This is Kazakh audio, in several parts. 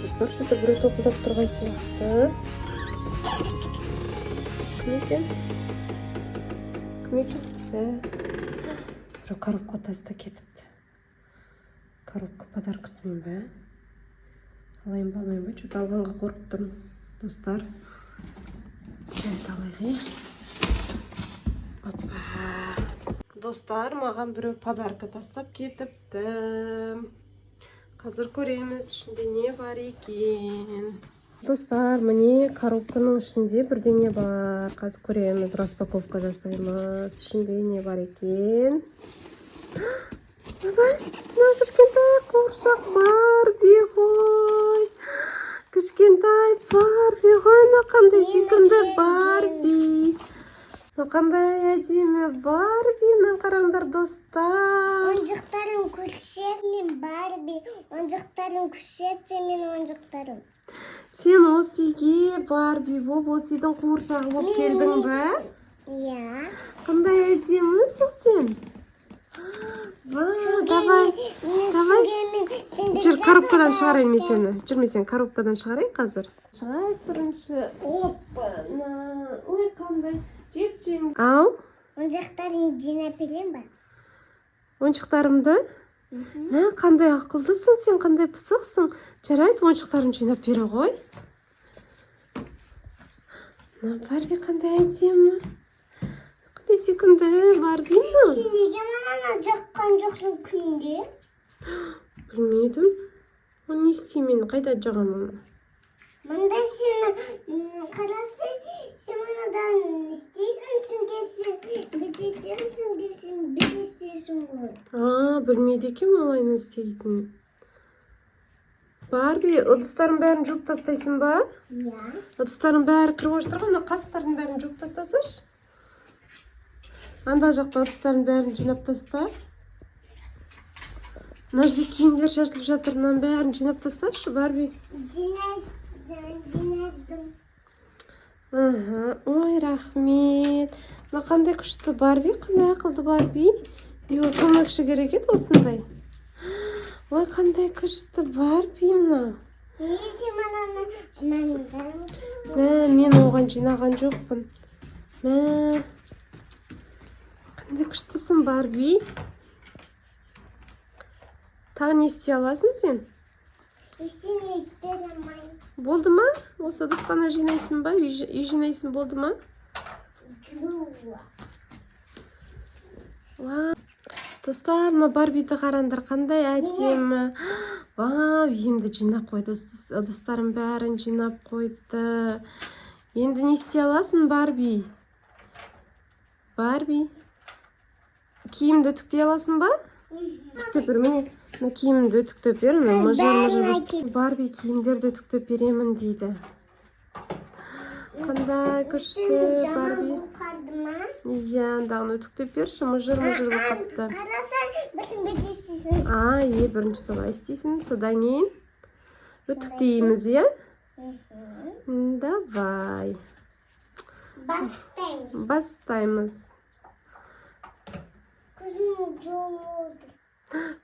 Ушинтип бирөө топулдап турган сыяктуу. Ким экен? Бирөө коробка таста кетипти. Коробка подаркысымын ба? Алайын ба, албайм ба? Чөт алганга корктум, достар. Алайгы. Достар, маған бирөө подарка тастап кетипти. Қазір көреміз, ішінде не бар екен. Достар, міне коробканың ішінде бірдеңе бар. Қазір көреміз, распаковка жасаймыз. Ішінде не бар екен. Мына кішкентай қуыршақ Барби ғой. Кішкентай Барби ғой, мына қандай сүйкімді Барби. Қандай әдемі Барби, мына қараңдар достар. Ойыншықтарым көрсет, мен Барби. Ойыншықтарым көрсет, мен ойыншықтарым. Сен осы үйге Барби болып, осы үйдің қуыршағы болып келдің бе? Иә. Қандай әдемісің сен? Давай. Жүр, коробкадан шығарайын мен сені. Жүр, мен сені коробкадан шығарайын қазір. Шығайық бірінші. Опа, ой, қандай. Жеп-жем. Ау? Ойыншықтарың жинап берем ба? Ойыншықтарымды? Қандай ақылдысың сен, қандай пысықсың. Жарайды, ойыншықтарымды жинап бере ғой. Барби қандай әдемі. Қандай сүйкімді Барби ма? Сен неге маған жаққан жоқсың күнде? Білмедім. Оны не істеймін, қайда жағам оны? Мында сені қарасың, сен мынадан істейсің, сен бітестерсің ғой. Білмейді екен олайны істейтін. Барби, ыдыстардың бәрін жуып тастайсың ба? Иә. Ыдыстардың бәрі кіріп отырған, мына қасықтардың бәрін жуып тастасаш. Анда жақта ыдыстардың бәрін жинап таста. Мына жерде киімдер шашылып жатыр, мынаның бәрін жинап тасташы, Барби. Жинадым. Ой, рахмет. Мына қандай күшті Барби, қандай ақылды Барби. Үйге көмекші керек еді осындай. Ой, қандай күшті Барби мына. Несі мананы жинадым? Мен оған жинаған жоқпын. Қандай күштісің Барби. Тағы не істей аласың сен? Ештеңе істей алмайм. Болды ма? Осы ыдысқана жинайсың ба? Үй жинайсың болды ма? Достар, мына Барбиді қараңдар, қандай әдемі. Үйімді жинап қойды, ыдыстарын бәрін жинап қойды. Енді не істей аласың Барби? Барби, киімді үтіктей аласың ба? Үтіктеп бер, міне, мына киімімді үтіктеп бер. Барби, киімдерді үтіктеп беремін дейді. Қандай күшті Барби. Иә, дағын үтіктеп берші, мұжыр болып қапты. Қарасаң, бірсін бет істейсің. Бірінші солай істейсің, содан кейін үтіктейміз, иә? Давай. Бастаймыз.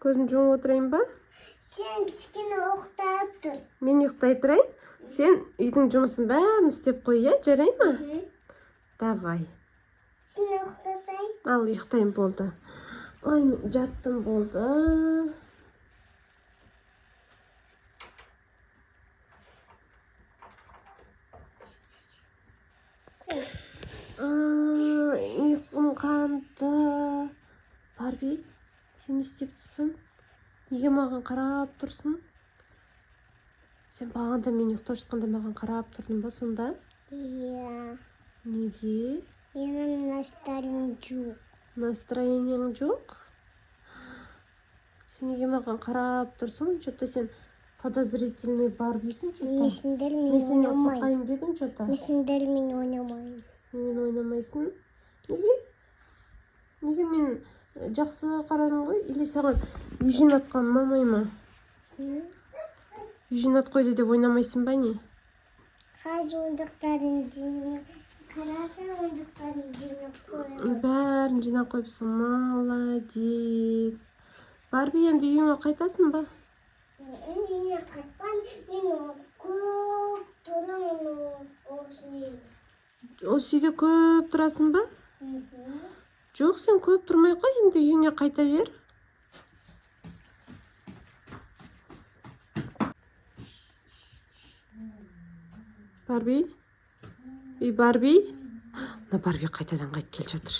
Көзім жұмып отырайын ба? Сен кішкене ұйықтап тұр. Мен ұйықтай тұрайын? Сен үйдің жұмысын бәрін істеп қой, иә? Жарай ма? Давай. Сен ұйықтасаң? Ал, ұйықтайын болды. Ой, жаттым болды. Ұйқым қанды. Барби, сен не істеп тұрсың? Неге маған қарап тұрсың? Сен бағанда мен ұйықтап жатқанда маған қарап тұрдың ба сонда? Иә. Неге? Менің настроением жоқ. Настроениең жоқ? Сен неге маған қарап тұрсың? Что-то сен подозрительный Барбисің, что-то. Мен сендер мен Мен сені ойнамайым. қорқайын дедім, что-то. Мен сендер мен ойнамайым. Мен ойнамайсың? Неге? Неге мен жақсы қараймын ғой? Или саған үй жинатқан ұнамай ма? Үй жинат қойды деп ойнамайсың ба не? Қазір ойындықтарын жинап, қарасаң ойындықтарын жинап қойып. Бәрін жинап қойыпсың, молодец. Барби, енді үйіңе қайтасың ба? Үйіне қайтпан, мен Осы үйде көп тұрасың ба? Жоқ, сен көп тұрмай қой, енді үйіңе қайта бер. Барби? Үй Барби? Мына Барби қайтадан қайтып келе жатыр.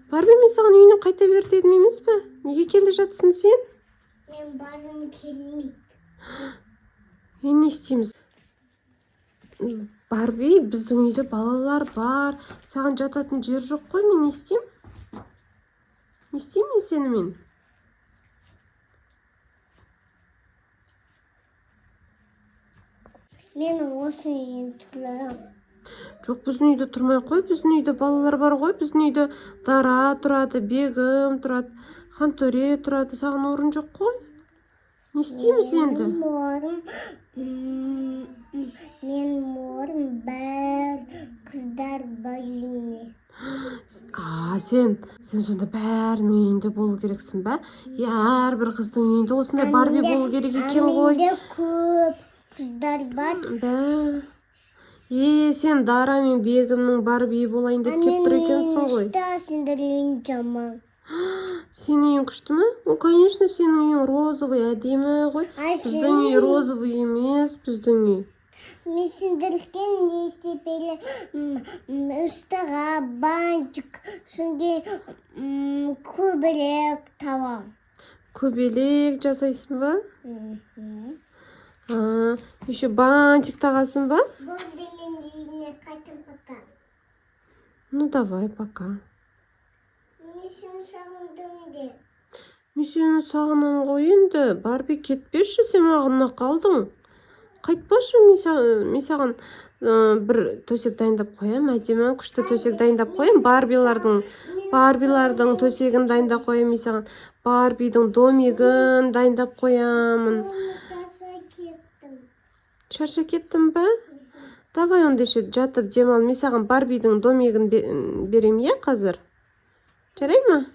Барби, мен саған үйіне қайта бер дедім емес пе? Неге келе жатсың сен? Мен барғым келмейді. Енді не істейміз? Барби, біздің үйде балалар бар. Саған жататын жер жоқ қой, мен не істеймін? Не істеймін мен сенімен? Мен осы үйін тұрам. Жоқ, біздің үйде тұрмай қой, біздің үйде балалар бар ғой, біздің үйде Дара тұрады, Бегім тұрады, Хантөре тұрады, саған орын жоқ қой. Не істейміз енді? Менің орым бәр қыздар бар үйіне. Сен сонда бәрінің үйінде болу керексің ба? Әрбір қыздың үйінде осындай Барби болу керек екен ғой. Менде көп қыздар бар. Сен Дара мен Бегімнің Барби болайын деп келіп тұр екенсің ғой. Сендер үйің жаман. Сенің үйің күшті ме? Конечно, сенің үйің розовый, әдемі ғой. Біздің үй розовый емес, біздің үй. Мен сендерге не істеп үстіға бантик, сонда көбірек табам. Көбелек жасайсың ба? Еще бантик тағасың ба? Болды, мен үйіне қайтам, пока. Ну, давай, пока. Мен сені сағындым де. Мен сені сағынам ғой енді. Барби, кетпеші, сен мағына қалдың. Қайтпашы, мен саған бір төсек дайындап қоям, әдемі күшті төсек дайындап қоям. Барбилардың төсегін дайындап қоям, мен саған Барбидің домигін дайындап қоямын. Шарша кеттім ба? Давай онда жатып демал, мен саған Барбидің домигін берем, е, қазір? Жарай ма?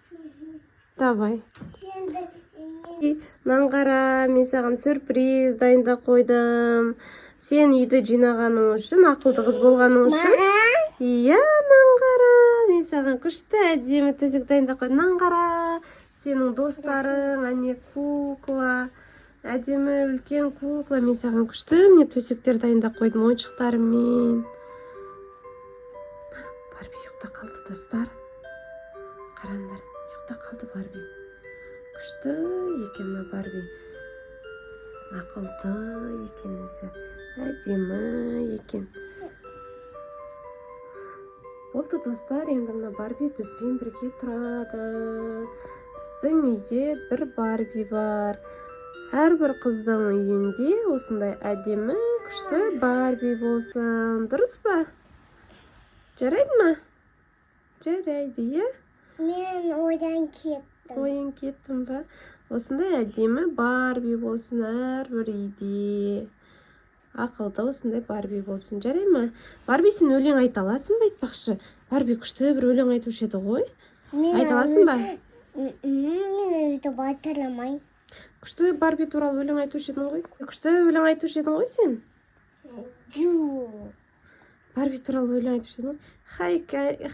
Давай. Наңғара, мен саған сюрприз дайындап қойдым. Сен үйді жинағаның үшін, ақылды қыз болғаның үшін. Иә, наңғара, мен саған күшті әдемі төсек дайындап қойдым. Наңғара, сенің достарың, әне кукла, әдемі үлкен кукла. Мен саған күшті міне төсектер дайындап қойдым ойыншықтарыммен. Барби ұйықта қалды, достар. Қараңдар, ұйықта қалды Барби. Күшті екен мына Барби. Ақылды екен өзі. Әдемі екен. Болды, достар, енді мына Барби бізбен бірге тұрады. Біздің үйде бір Барби бар. Әрбір қыздың үйінде осындай әдемі күшті Барби болсын. Дұрыс па? Жарайды ма? Жарайды, е? Мен ойдан кеттім. Ойын кеттім ба? Осындай әдемі Барби болсын әрбір үйде. Ақылды осындай Барби болсын. Жарай ма? Барби, сен өлең айта аласың ба, айтпақшы? Барби күшті бір өлең айтушы еді ғой. Айта аласың ба? Мен өйтіп айта алмаймын. Күшті Барби туралы өлең айтушы едің ғой. Күшті өлең айтушы едің ғой сен? Жоқ. Барби туралы өлең айтушы едің ғой.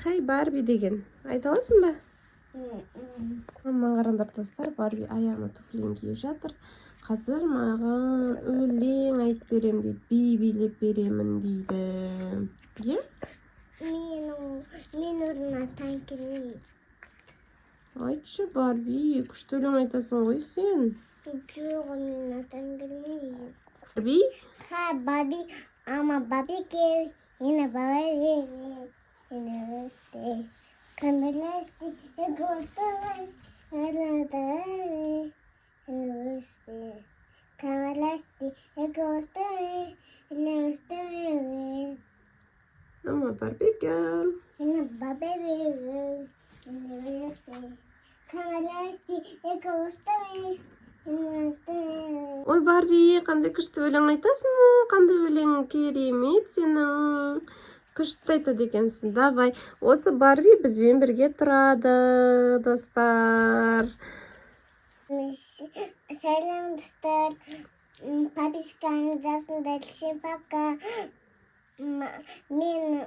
Хай Барби деген. Айта аласың ба? Мына қараңдар, достар, Барби аяғына туфлиін киіп жатыр. Қазір маған өлең айтып берем дейді, би билеп беремін дейді. Е? Мен орнатан келмейді. Айтшы, Барби, күшті өлең айтасың ғой сен. Жоқ, мен атан келмейді. Барби? Ха, Барби, ама Барби кел, ена Барби, ена өсте. Камелясти, эгосты, элады, элосты. Камелясти, эгосты, элосты. Ама Барби girl. Ена Барби, элосты. Камелясти, эгосты, элосты. Ой, Барби, қандай күшті өлең айтасың? Қандай өлең керемет сенің. Күшті айтады екенсің. Давай, осы Барби бізбен бірге тұрады, достар. Сәлем, достар. Подписканы жасыңдар, всем пока. мен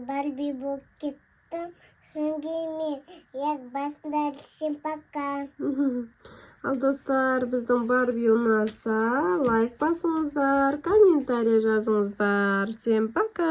Барби болып кеттім. Содан кейін мен басында всем пока. Ал достар, біздің Барби ұнаса, лайк басыңыздар, комментарий жазыңыздар. Всем пока!